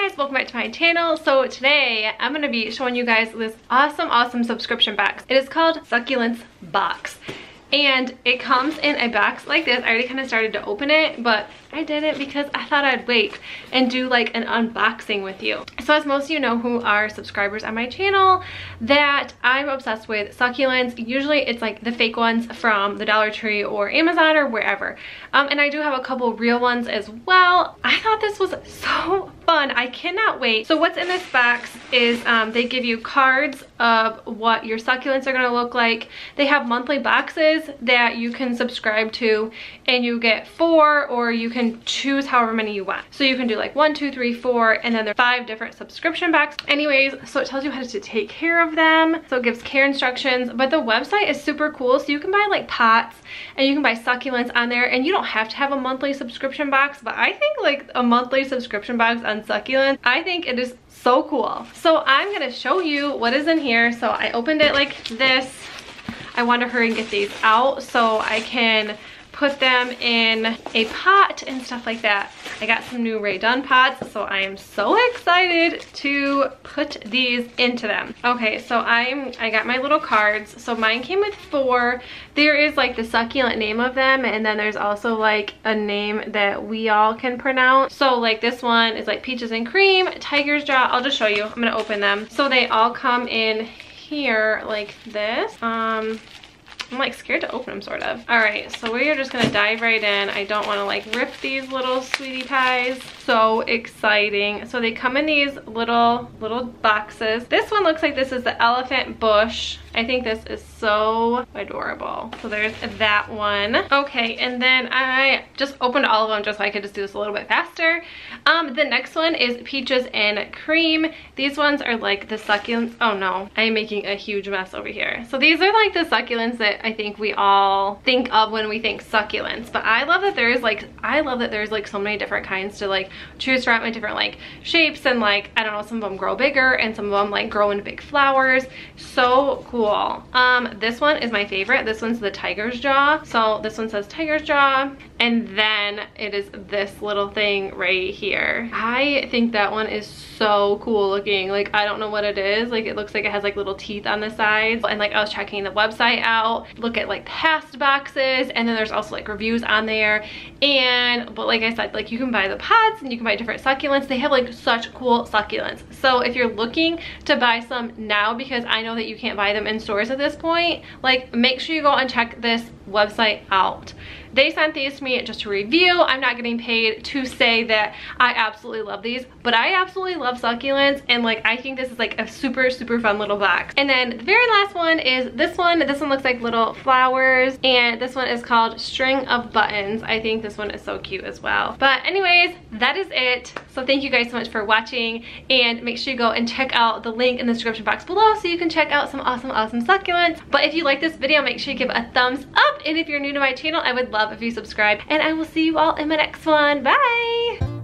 guys, welcome back to my channel. So today I'm going to be showing you guys this awesome subscription box. It is called Succulents Box. And it comes in a box like this. I already kind of started to open it, but I didn't because I thought I'd wait and do like an unboxing with you. So as most of you know who are subscribers on my channel, that I'm obsessed with succulents. Usually it's like the fake ones from the Dollar Tree or Amazon or wherever. And I do have a couple real ones as well. I thought this was so fun. I cannot wait. So what's in this box is they give you cards of what your succulents are going to look like. They have monthly boxes that you can subscribe to, and you get 4, or you can choose however many you want. So you can do like 1, 2, 3, 4, and then there are 5 different subscription boxes. Anyways, so it tells you how to take care of them. So it gives care instructions, but the website is super cool. So you can buy like pots and you can buy succulents on there, and you don't have to have a monthly subscription box, but I think like a monthly subscription box on succulents, I think it is so cool. So I'm gonna show you what is in here. So I opened it like this. I want to hurry and get these out so I can put them in a pot and stuff like that. I got some new Ray Dunn pots, so I am so excited to put these into them. Okay, so I got my little cards. So mine came with 4. There is like the succulent name of them, and then there's also like a name that we all can pronounce. So like this one is like peaches and cream, tiger's jaw. I'll just show you. I'm gonna open them. So they all come in here like this. I'm like scared to open them sort of. All right, so we are just gonna dive right in. I don't wanna like rip these little sweetie pies. So exciting. So they come in these little boxes. This one looks like this is the elephant bush. I think this is so adorable. So there's that one. Okay, and then I just opened all of them just so I could just do this a little bit faster. The next one is peaches and cream. These ones are like the succulents. Oh no, I am making a huge mess over here. So these are like the succulents that I think we all think of when we think succulents. But I love that there's like so many different kinds to like choose from, and different like shapes, and like I don't know, some of them grow bigger and some of them like grow into big flowers. So cool. This one is my favorite. This one's the tiger's jaw. So this one says tiger's jaw, and then it is this little thing right here. I think that one is so cool looking. Like I don't know what it is. Like it looks like it has like little teeth on the sides. And like I was checking the website out, look at like past boxes, and then there's also like reviews on there. But like I said, like you can buy the pots and you can buy different succulents. They have like such cool succulents. So if you're looking to buy some now, because I know that you can't buy them in stores at this point, like make sure you go and check this website out. They sent these to me just to review. I'm not getting paid to say that I absolutely love these, but I absolutely love succulents, and like I think this is like a super fun little box. And then the very last one is this one. This one looks like little flowers, and this one is called String of Buttons. I think this one is so cute as well. But anyways, that is it. So thank you guys so much for watching, and make sure you go and check out the link in the description box below so you can check out some awesome succulents. But if you like this video, make sure you give it a thumbs up, and if you're new to my channel, I would love if you subscribe, and I will see you all in my next one. Bye!